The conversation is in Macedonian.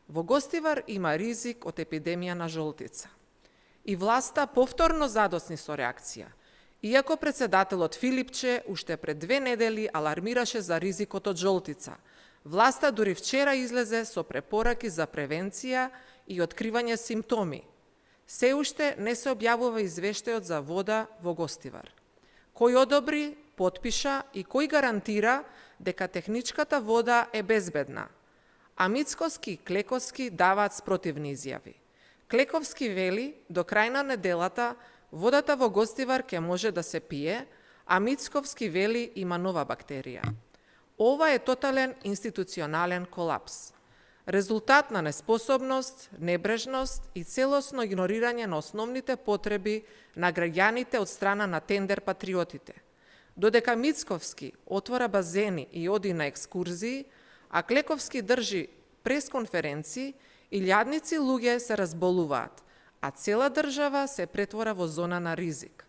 Во Гостивар има ризик од епидемија на жолтица. И власта повторно задосни со реакција, иако председателот Филипче уште пред 2 недели алармираше за ризикот од жолтица. Власта дури вчера излезе со препораки за превенција и откривање симптоми. Се уште не се објавува извештајот за вода во Гостивар. Кој одобри, потпиша и кој гарантира дека техничката вода е безбедна? А Мицковски и Клековски даваат спротивни изјави. Клековски вели до крај на неделата водата во Гостивар ќе може да се пие, а Мицковски вели има нова бактерија. Ова е тотален институционален колапс. Резултат на неспособност, небрежност и целосно игнорирање на основните потреби на граѓаните од страна на тендер патриотите. Додека Мицковски отвора базени и оди на екскурзии, а Клековски држи пресконференции, илјадници луѓе се разболуваат, а цела држава се претвора во зона на ризик.